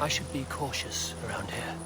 I should be cautious around here.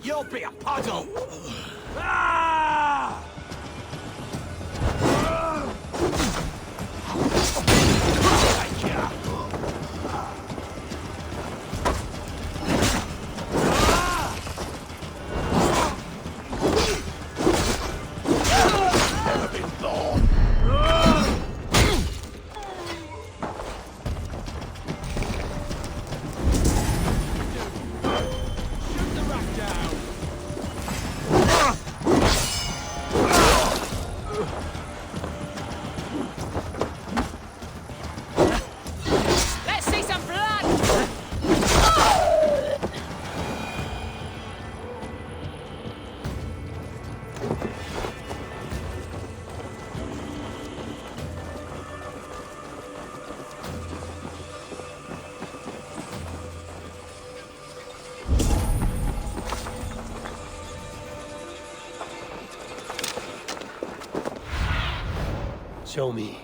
You'll be a puddle! Show me.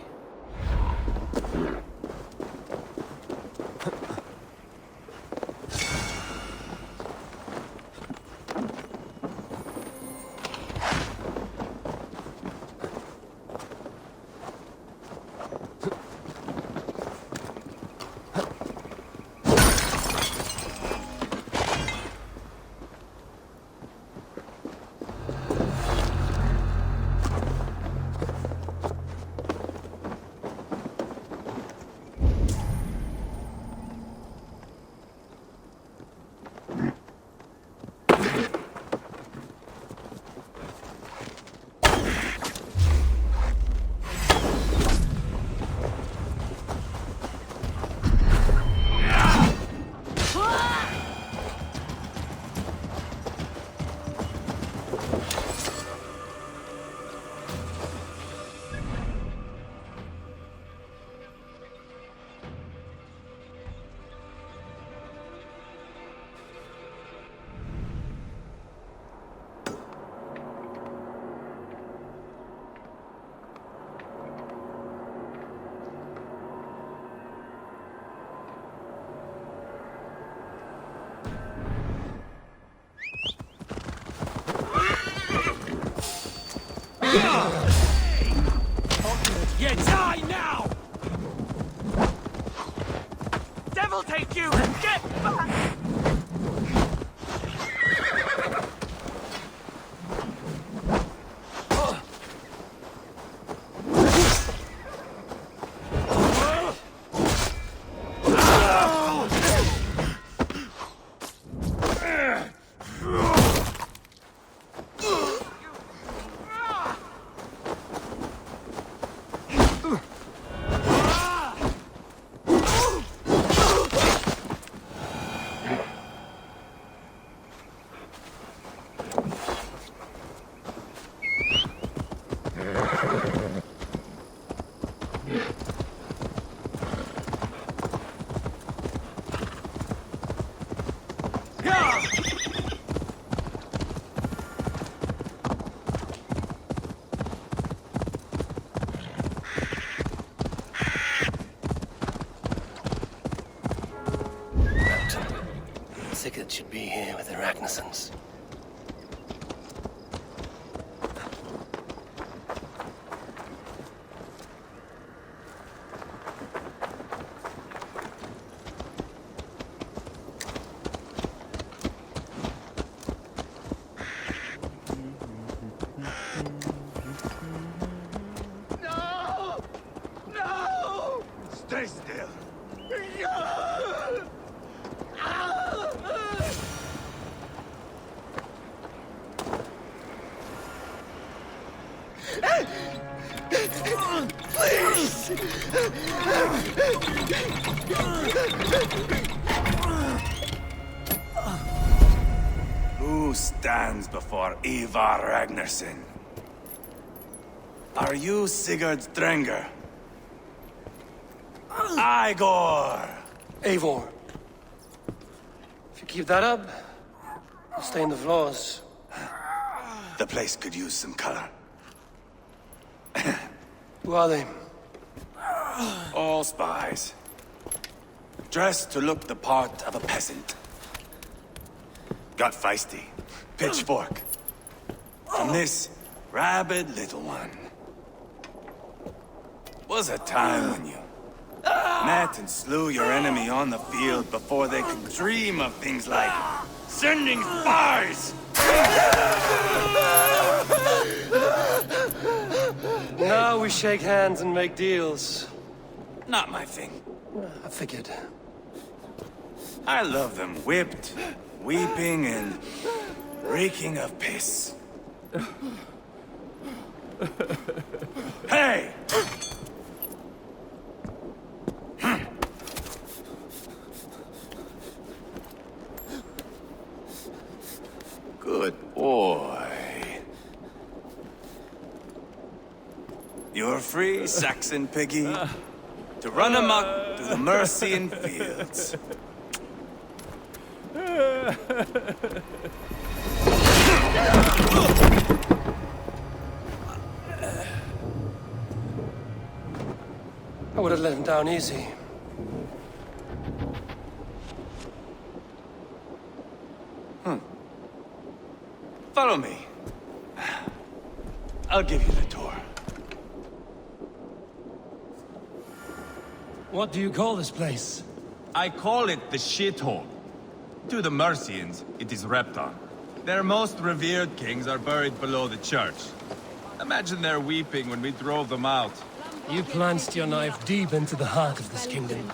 You die now! Devil take you! Get back! Sigurd should be here with the Ragnarsons. No! No! Stay still. Please! Who stands before Ivar Ragnarsson? Are you Sigurd Drenger? Igor! Eivor. If you keep that up, you'll stain the floors. The place could use some color. Who are they? All spies. Dressed to look the part of a peasant. Got feisty. Pitchfork. From this rabid little one. Was a time when you met and slew your enemy on the field before they could dream of things like sending spies! Now we shake hands and make deals. Not my thing. I figured. I love them whipped, weeping, and reeking of piss. Hey! Good boy. You're free, Saxon piggy, to run amok through the Mercian fields. I would have let him down easy. Follow me. I'll give you the tour. What do you call this place? I call it the shithole. To the Mercians, it is Repton. Their most revered kings are buried below the church. Imagine their weeping when we drove them out. You plunged your knife deep into the heart of this kingdom.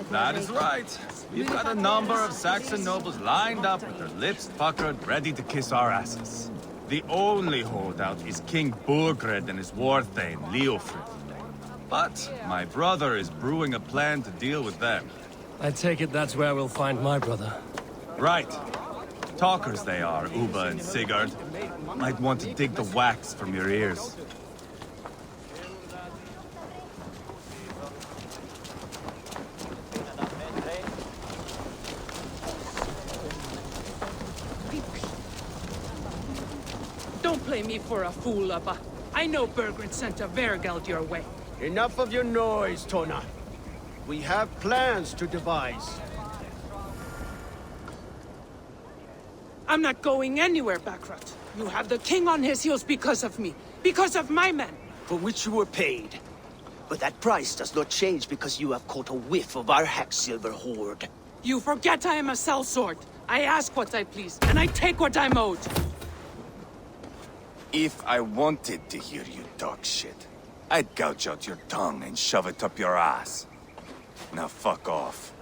That is right. We've got a number of Saxon nobles lined up with their lips puckered, ready to kiss our asses. The only holdout is King Burgred and his war thane, Leofrid. But my brother is brewing a plan to deal with them. I take it that's where we'll find my brother. Right. Talkers they are, Uba and Sigurd. Might want to dig the wax from your ears. Don't play me for a fool, Abba. I know Bergred sent a Vergeld your way. Enough of your noise, Tona. We have plans to devise. I'm not going anywhere, Backrot. You have the king on his heels because of me. Because of my men. For which you were paid. But that price does not change because you have caught a whiff of our Hacksilver hoard. You forget I am a sellsword. I ask what I please, and I take what I'm owed. If I wanted to hear you talk shit, I'd gouge out your tongue and shove it up your ass. Now fuck off.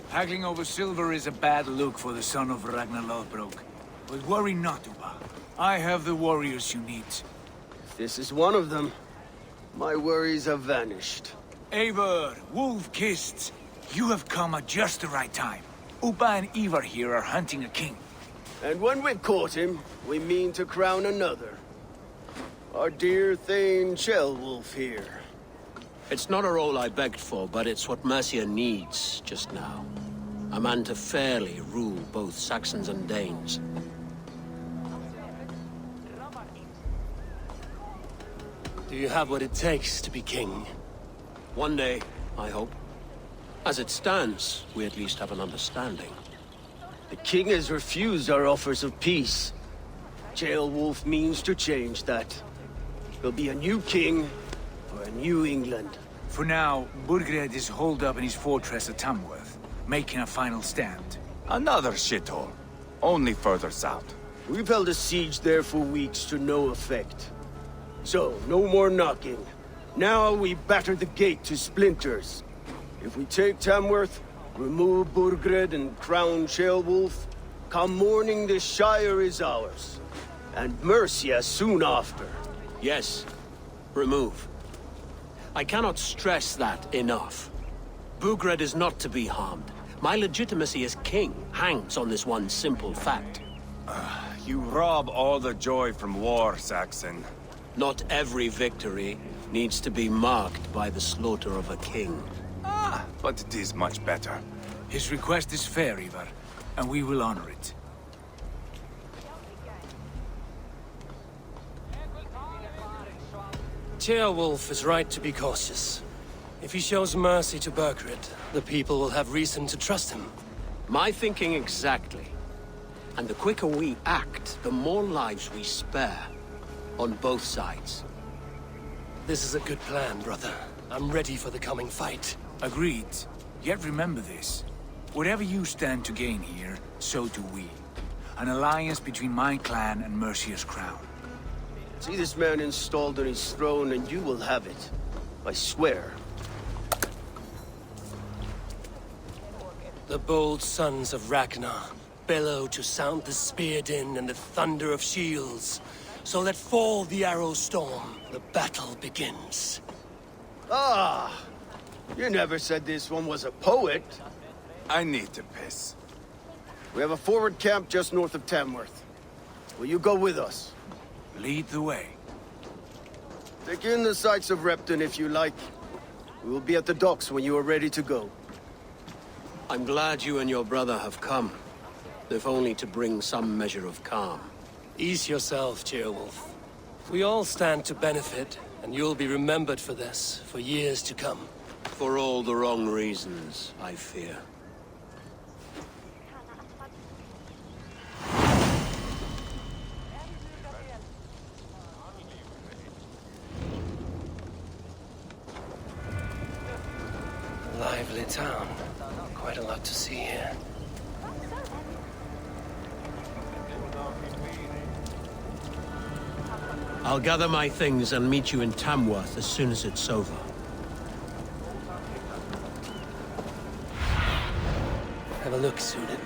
Haggling over silver is a bad look for the son of Ragnar Lothbrok. But worry not, Uba. I have the warriors you need. If this is one of them, my worries have vanished. Eivor, Wolf-Kissed, you have come at just the right time. Uba and Ivar here are hunting a king. And when we've caught him, we mean to crown another. Our dear Thane Ceolwulf here. It's not a role I begged for, but it's what Mercia needs just now. A man to fairly rule both Saxons and Danes. Do you have what it takes to be king? One day, I hope. As it stands, we at least have an understanding. The king has refused our offers of peace. Ceolwulf means to change that. There'll be a new king for a new England. For now, Burgred is holed up in his fortress at Tamworth, making a final stand. Another shithole. Only further south. We've held a siege there for weeks to no effect. So, no more knocking. Now we batter the gate to splinters. If we take Tamworth, remove Burgred and crown Ceolwulf, come morning the Shire is ours. And Mercia soon after. Yes, remove. I cannot stress that enough. Bugred is not to be harmed. My legitimacy as king hangs on this one simple fact. You rob all the joy from war, Saxon. Not every victory needs to be marked by the slaughter of a king. But it is much better. His request is fair, Ivar, and we will honor it. Ceolwulf is right to be cautious. If he shows mercy to Burgred, the people will have reason to trust him. My thinking exactly. And the quicker we act, the more lives we spare. On both sides. This is a good plan, brother. I'm ready for the coming fight. Agreed. Yet remember this. Whatever you stand to gain here, so do we. An alliance between my clan and Mercia's crown. See this man installed on his throne and you will have it. I swear. The bold sons of Ragnar bellow to sound the spear din and the thunder of shields. So let fall the arrow storm. The battle begins. Ah! You never said this one was a poet. I need to piss. We have a forward camp just north of Tamworth. Will you go with us? Lead the way. Take in the sights of Repton if you like. We will be at the docks when you are ready to go. I'm glad you and your brother have come. If only to bring some measure of calm. Ease yourself, Ceolwulf. We all stand to benefit, and you'll be remembered for this, for years to come. For all the wrong reasons, I fear. Lively town. Quite a lot to see here. I'll gather my things and meet you in Tamworth as soon as it's over. Have a look, Sunan.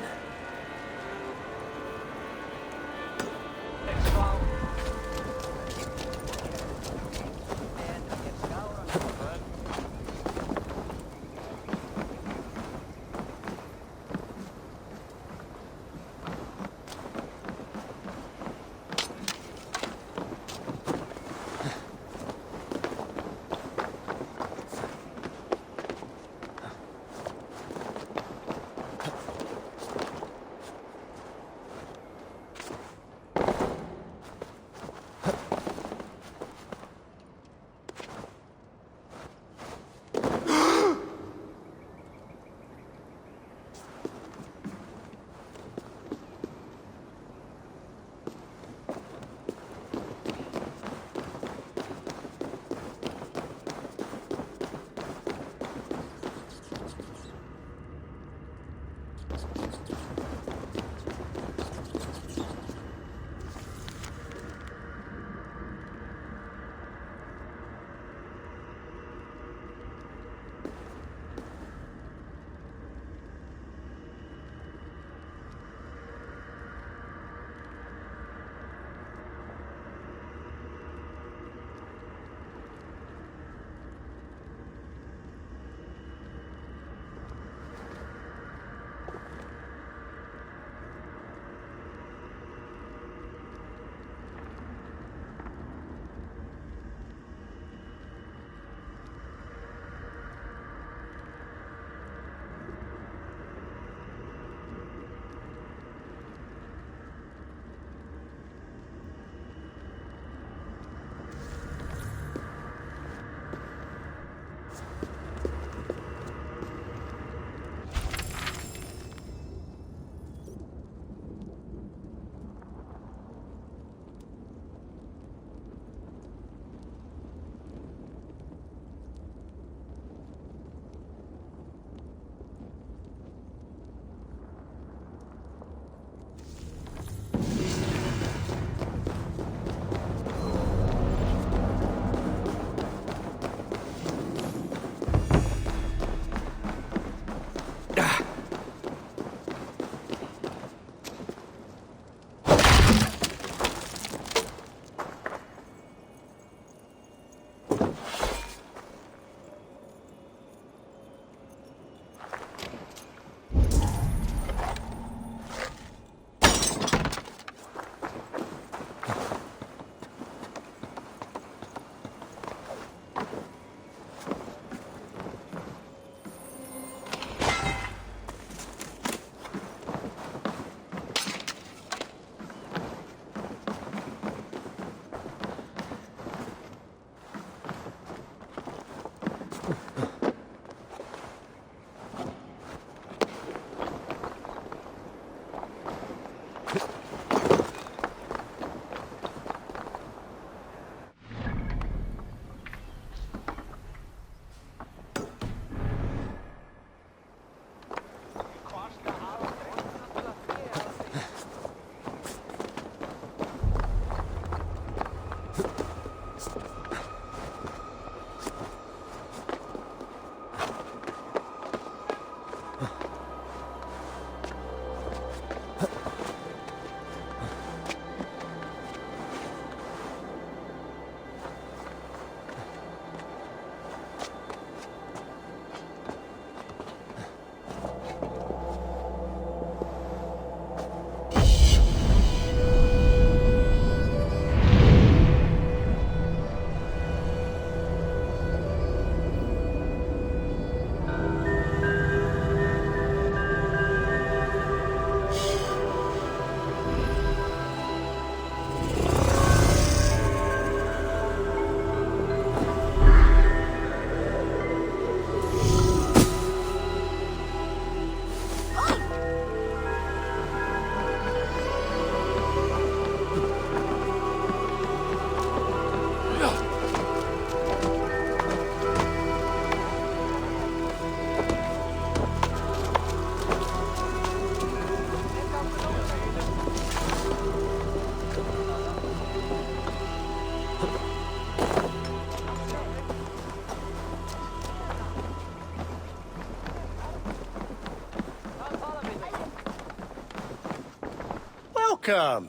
Welcome.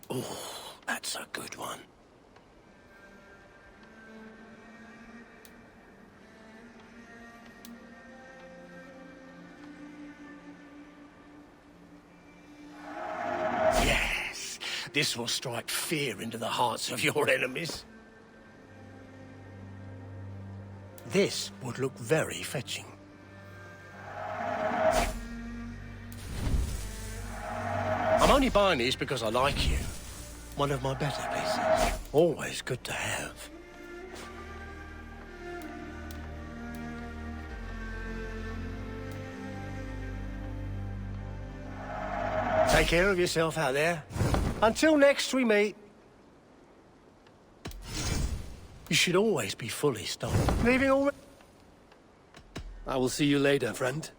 Oh, that's a good one. Yes, this will strike fear into the hearts of your enemies. This would look very fetching. I'm only buying these because I like you. One of my better pieces. Always good to have. Take care of yourself out there. Until next we meet. You should always be fully stocked. Leaving already? I will see you later, friend.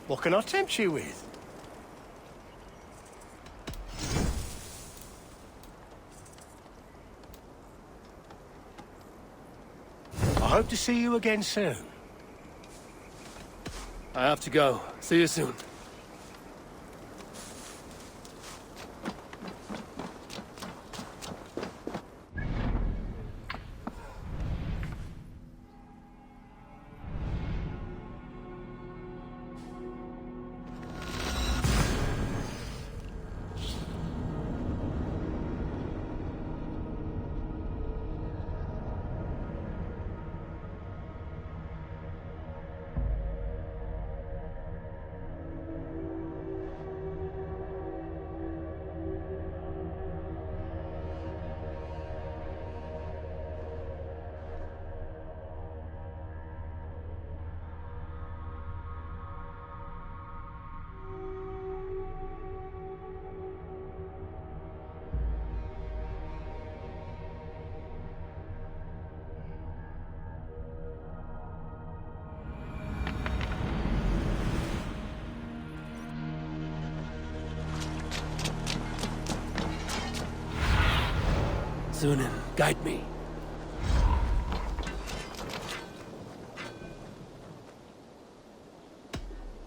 What can I tempt you with? I hope to see you again soon. I have to go. See you soon. Sunan, guide me.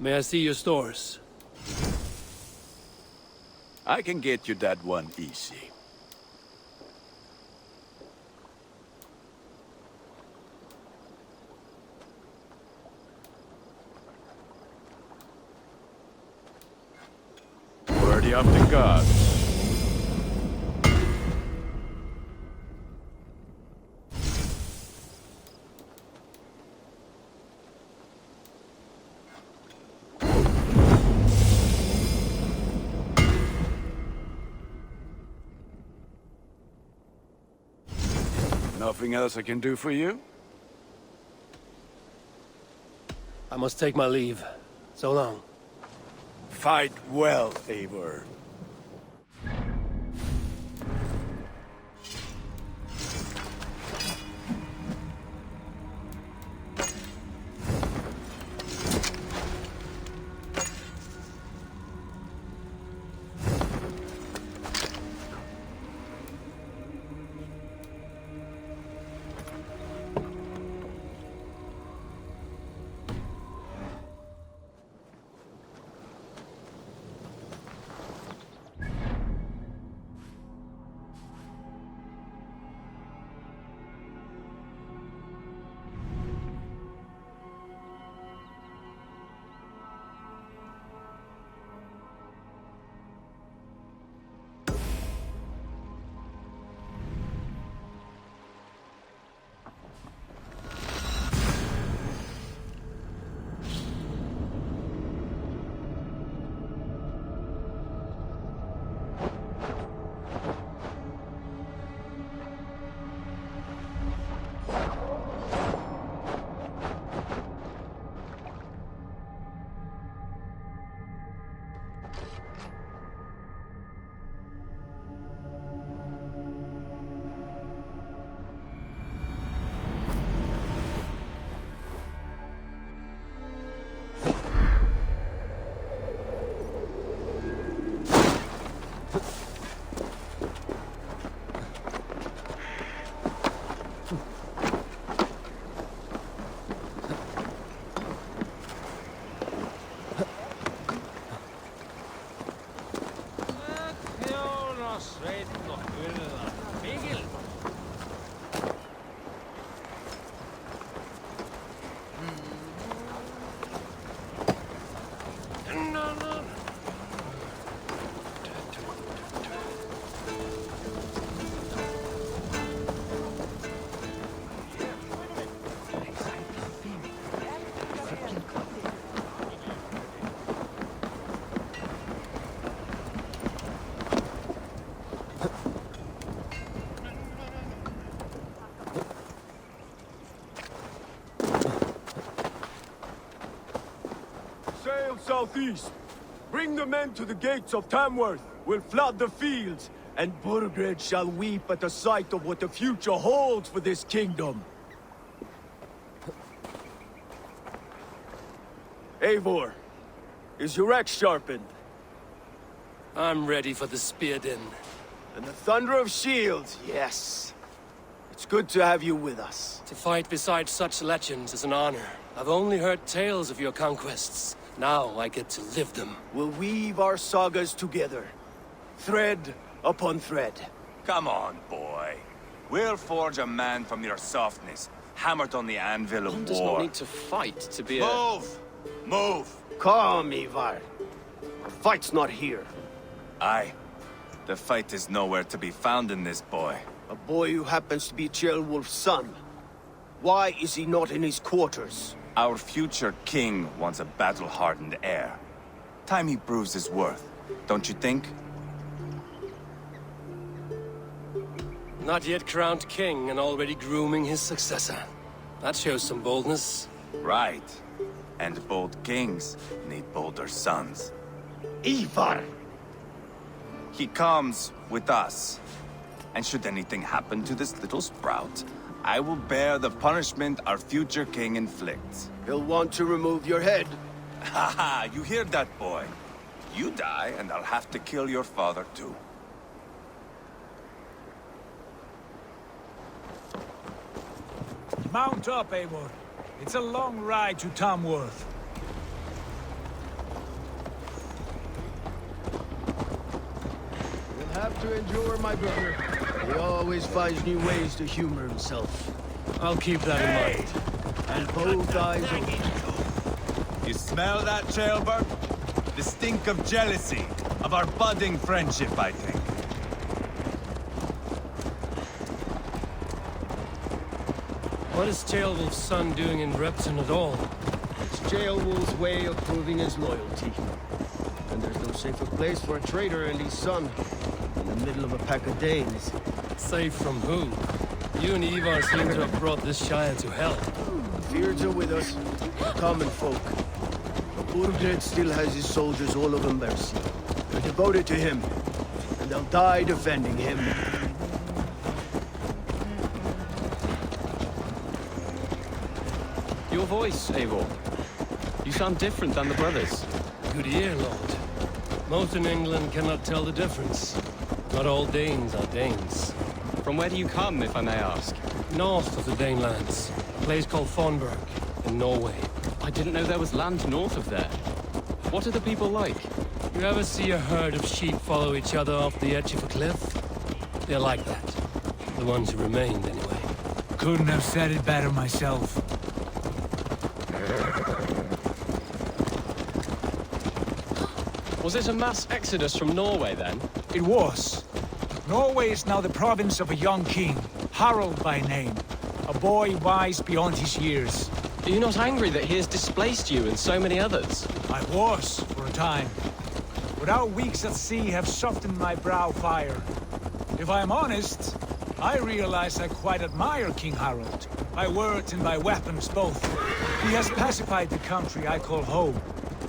May I see your stores? I can get you that one easy. Worthy of the gods. Nothing else I can do for you? I must take my leave. So long. Fight well, Eivor. sail southeast. Bring the men to the gates of Tamworth. We'll flood the fields, and Burgred shall weep at the sight of what the future holds for this kingdom. Eivor, is your axe sharpened? I'm ready for the spear din. And the thunder of shields, yes. It's good to have you with us. To fight beside such legends is an honor. I've only heard tales of your conquests. Now I get to live them. We'll weave our sagas together, thread upon thread. Come on, boy. We'll forge a man from your softness, hammered on the anvil of One does not war. need to fight to be a... Move! Move! Calm, Ivar. Our fight's not here. Aye. The fight is nowhere to be found in this boy. A boy who happens to be Ceolwulf's son. Why is he not in his quarters? Our future king wants a battle-hardened heir. Time he proves his worth, don't you think? Not yet crowned king and already grooming his successor. That shows some boldness. Right. And bold kings need bolder sons. Ivar! He comes with us. And should anything happen to this little sprout, I will bear the punishment our future king inflicts. He'll want to remove your head. Haha, you hear that, boy? You die, and I'll have to kill your father, too. Mount up, Eivor. It's a long ride to Tamworth. You'll have to endure, my brother. He always finds new ways to humor himself. I'll keep that in mind. And both eyes open. You smell that, Ceolbert? The stink of jealousy, of our budding friendship, I think. What is Ceolwulf's son doing in Repton at all? It's Ceolwulf's way of proving his loyalty. And there's no safer place for a traitor and his son. In the middle of a pack of Danes. Safe from who? You and Ivar seem to have brought this Shire to hell. The Feards are with us, common folk. But Burgred still has his soldiers all over mercy. They're devoted to him, and they'll die defending him. Your voice, Eivor. You sound different than the brothers. Good ear, Lord. Most in England cannot tell the difference. Not all Danes are Danes. From where do you come, if I may ask? North of the Danelands, a place called Thornburg, in Norway. I didn't know there was land north of there. What are the people like? You ever see a herd of sheep follow each other off the edge of a cliff? They're like that. The ones who remained, anyway. Couldn't have said it better myself. Was it a mass exodus from Norway, then? It was. Norway is now the province of a young king, Harald by name. A boy wise beyond his years. Are you not angry that he has displaced you and so many others? I was, for a time. But our weeks at sea have softened my brow fire. If I am honest, I realize I quite admire King Harald. By words and by weapons both. He has pacified the country I call home.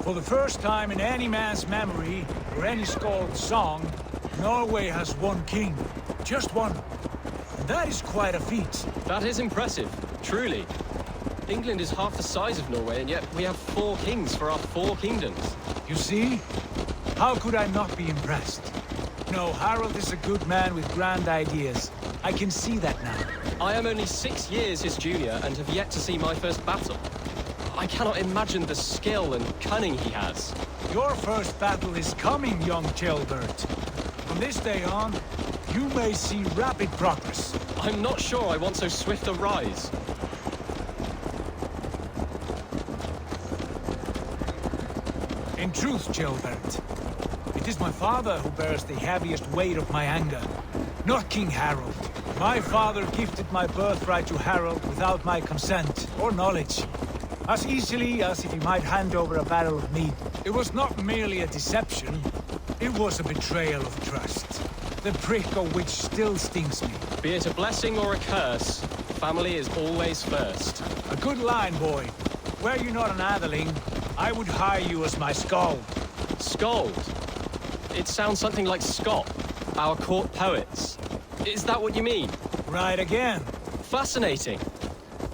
For the first time in any man's memory, or any skald's song, Norway has one king. Just one. And that is quite a feat. That is impressive, truly. England is half the size of Norway, and yet we have 4 kings for our 4 kingdoms. You see? How could I not be impressed? No, Harald is a good man with grand ideas. I can see that now. I am only 6 years his junior and have yet to see my first battle. I cannot imagine the skill and cunning he has. Your first battle is coming, young Ceolbert. From this day on, you may see rapid progress. I'm not sure I want so swift a rise. In truth, Ceolbert, it is my father who bears the heaviest weight of my anger, not King Harald. My father gifted my birthright to Harald without my consent or knowledge. As easily as if he might hand over a barrel of meat. It was not merely a deception, it was a betrayal of trust. The prick of which still stings me. Be it a blessing or a curse, family is always first. A good line, boy. Were you not an atheling, I would hire you as my skald. Skald? It sounds something like Scott, our court poets. Is that what you mean? Right again. Fascinating.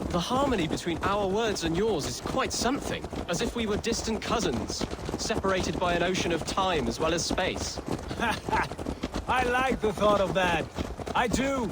The harmony between our words and yours is quite something, as if we were distant cousins, separated by an ocean of time as well as space. I like the thought of that. I do.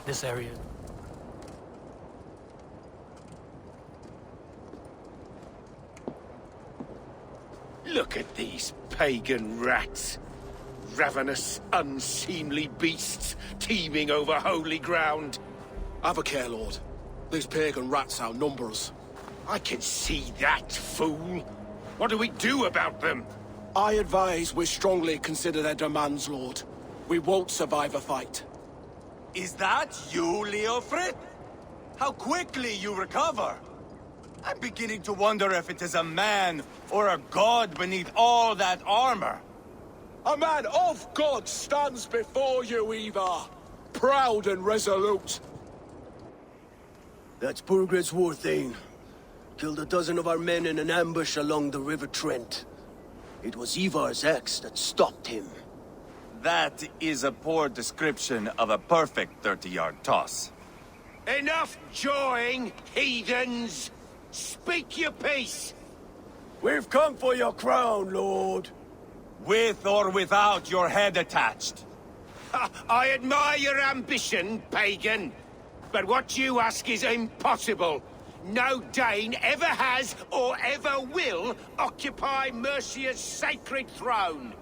This area. Look at these pagan rats. Ravenous, unseemly beasts teeming over holy ground. Have a care, Lord. These pagan rats outnumber us. I can see that, fool. What do we do about them? I advise we strongly consider their demands, Lord. We won't survive a fight. Is that you, Leofrid? How quickly you recover! I'm beginning to wonder if it is a man or a god beneath all that armor. A man of God stands before you, Eva. Proud and resolute. That's Burgred's war thane. Killed a dozen of our men in an ambush along the River Trent. It was Ivar's axe that stopped him. That is a poor description of a perfect 30-yard toss. Enough jawing, heathens! Speak your piece! We've come for your crown, Lord. With or without your head attached. I admire your ambition, pagan. But what you ask is impossible. No Dane ever has or ever will occupy Mercia's sacred throne.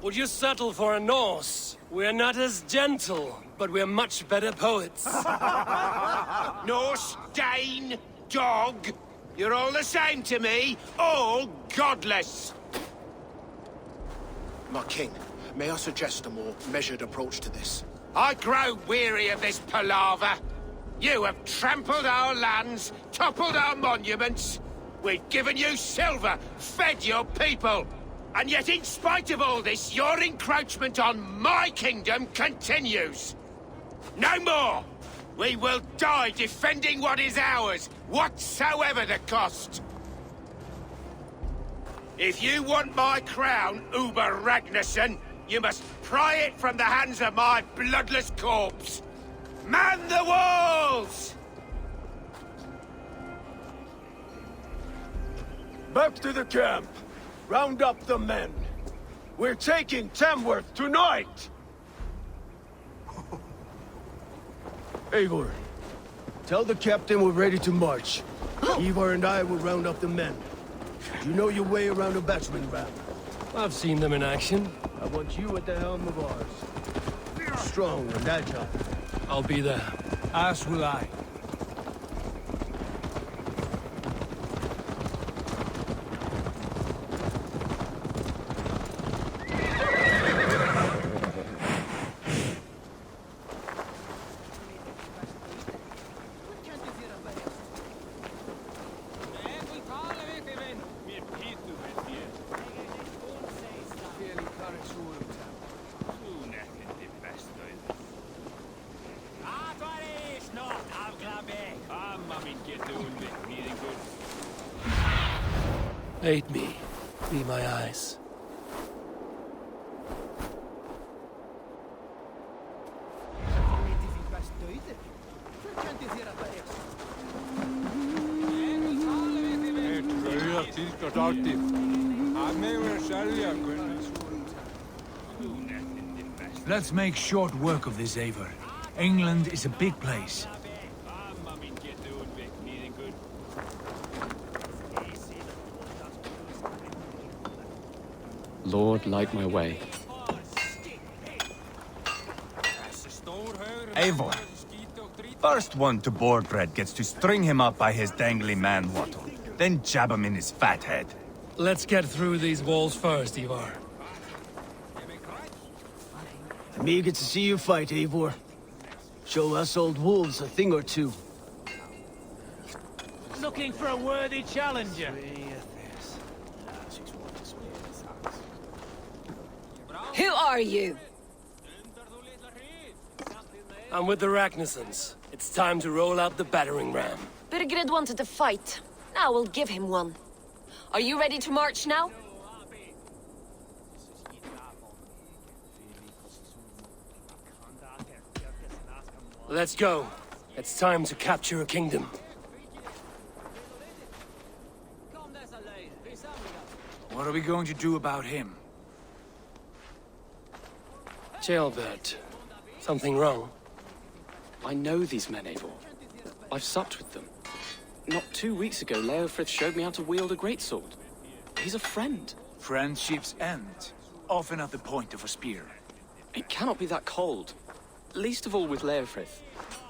Would you settle for a Norse? We're not as gentle, but we're much better poets. Norse, Dane, dog. You're all the same to me. All godless. My king, may I suggest a more measured approach to this? I grow weary of this palaver. You have trampled our lands, toppled our monuments. We've given you silver, fed your people. And yet, in spite of all this, your encroachment on my kingdom continues. No more! We will die defending what is ours, whatsoever the cost. If you want my crown, Uber Ragnarsson, you must pry it from the hands of my bloodless corpse. Man the walls! Back to the camp. Round up the men. We're taking Tamworth tonight! Eivor, tell the captain we're ready to march. Ivar and I will round up the men. You know your way around a batsman ram. I've seen them in action. I want you at the helm of ours. Strong and agile. I'll be there. As will I. Aid me. Be my eyes. Let's make short work of this, Eivor. England is a big place. Lord, light my way. Eivor. First one to Borgred gets to string him up by his dangly man-wattle, then jab him in his fat head. Let's get through these walls first, Ivar. I'm eager to see you fight, Eivor. Show us old wolves a thing or two. Looking for a worthy challenger. Who are you? I'm with the Ragnarsons. It's time to roll out the battering ram. Birgred wanted to fight. Now we'll give him one. Are you ready to march now? Let's go. It's time to capture a kingdom. What are we going to do about him? Jailbird. Something wrong? I know these men, Eivor. I've supped with them. Not 2 weeks ago, Leofrith showed me how to wield a greatsword. He's a friend. Friendships end, often at the point of a spear. It cannot be that cold. Least of all with Leofrith.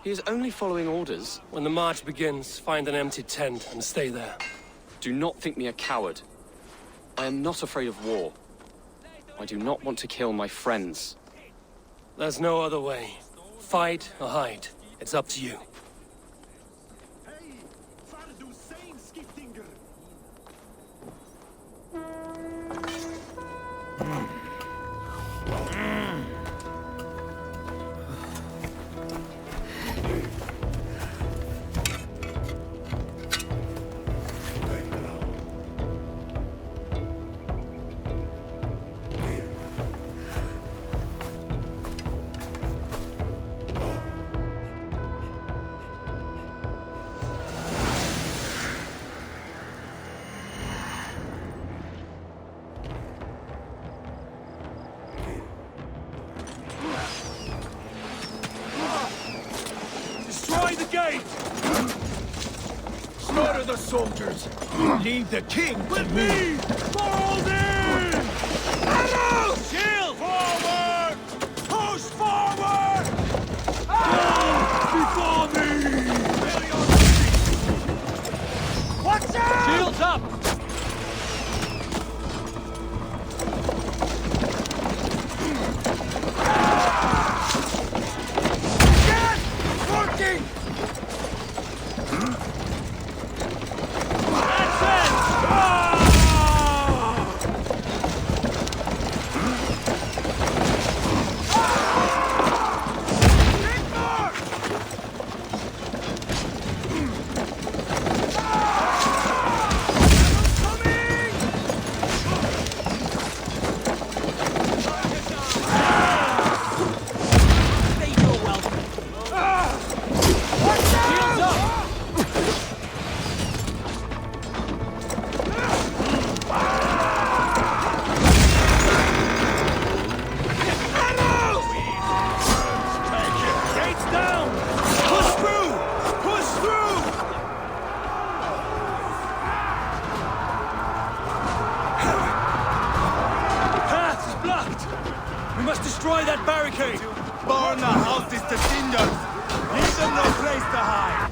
He is only following orders. When the march begins, find an empty tent and stay there. Do not think me a coward. I am not afraid of war. I do not want to kill my friends. There's no other way. Fight or hide. It's up to you. Destroy the gate! Slaughter the soldiers! Leave the king to me! Fold in! Arrows! Shield! Forward! Push forward! Before me! Watch out! Shields up! Destroy that barricade! Burn the houses to cinders! Leave them no place to hide!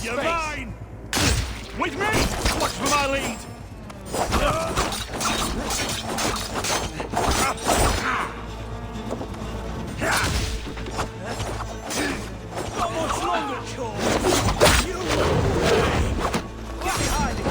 You're mine! With me! Watch for my lead! Not much longer, Chor! You get behind it!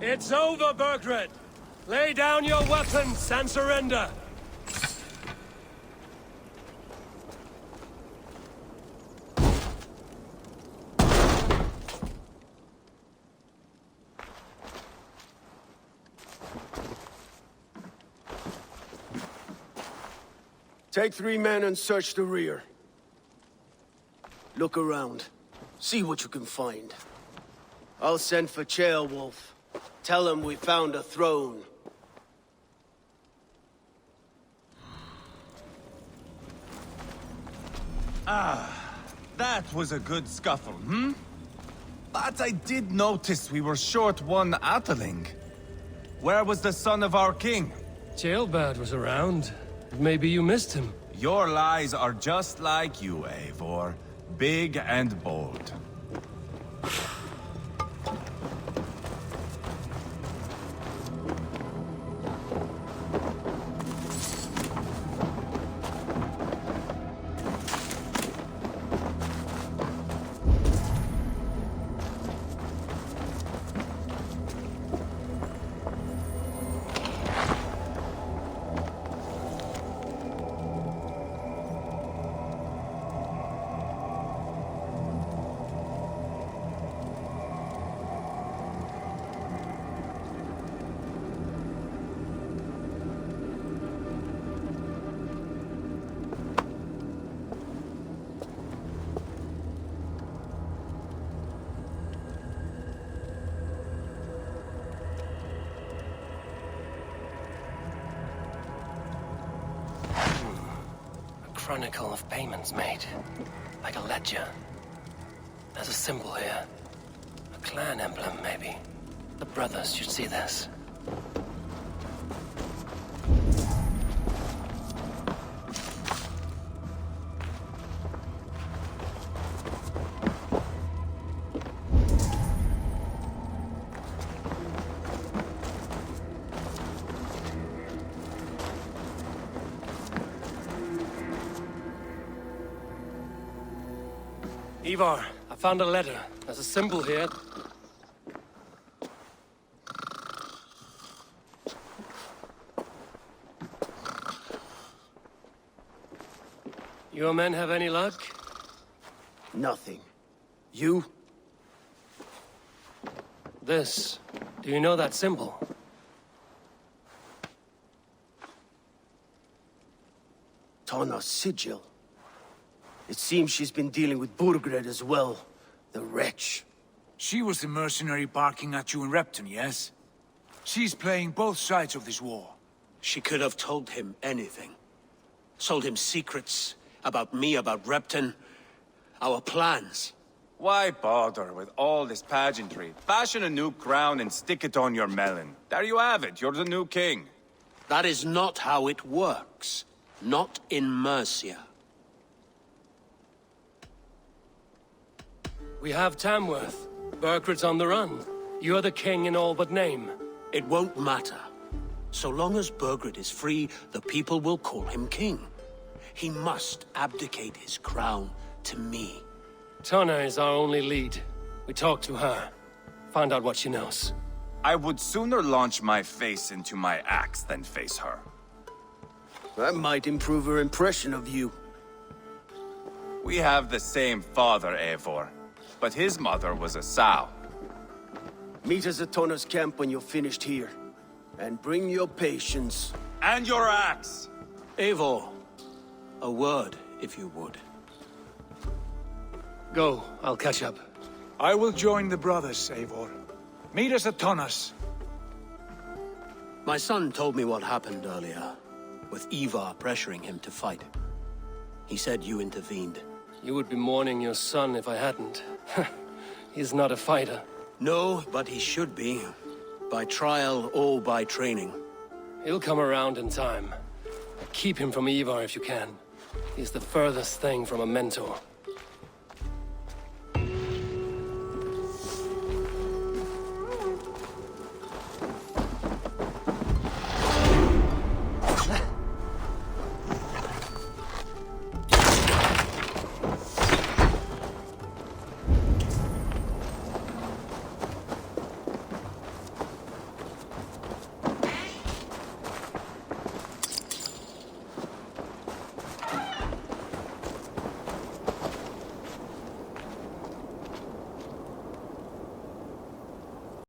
It's over, Burgred! Lay down your weapons and surrender! Take 3 men and search the rear. Look around. See what you can find. I'll send for Ceolwulf. Tell him we found a throne. That was a good scuffle, hmm? But I did notice we were short one Atheling. Where was the son of our king? Ceolbad was around. Maybe you missed him. Your lies are just like you, Eivor. Big and bold. Chronicle of payments made. Like a ledger. There's a symbol here. A clan emblem, maybe. The brothers should see this. Ivar, I found a letter. There's a symbol here. Your men have any luck? Nothing. You? This. Do you know that symbol? Tana's sigil. It seems she's been dealing with Burgred as well. The wretch. She was the mercenary barking at you in Repton, yes? She's playing both sides of this war. She could have told him anything. Sold him secrets about me, about Repton, our plans. Why bother with all this pageantry? Fashion a new crown and stick it on your melon. There you have it, you're the new king. That is not how it works. Not in Mercia. We have Tamworth. Burgred's on the run. You're the king in all but name. It won't matter. So long as Burgred is free, the people will call him king. He must abdicate his crown to me. Tonna is our only lead. We talk to her. Find out what she knows. I would sooner launch my face into my axe than face her. That might improve her impression of you. We have the same father, Eivor, but his mother was a sow. Meet us at Tonna's camp when you're finished here. And bring your patience. And your axe! Eivor, a word, if you would. Go, I'll catch up. I will join the brothers, Eivor. Meet us at Tonna's. My son told me what happened earlier, with Ivar pressuring him to fight. He said you intervened. You would be mourning your son if I hadn't. He's not a fighter. No, but he should be. By trial or by training. He'll come around in time. Keep him from Ivar if you can. He's the furthest thing from a mentor.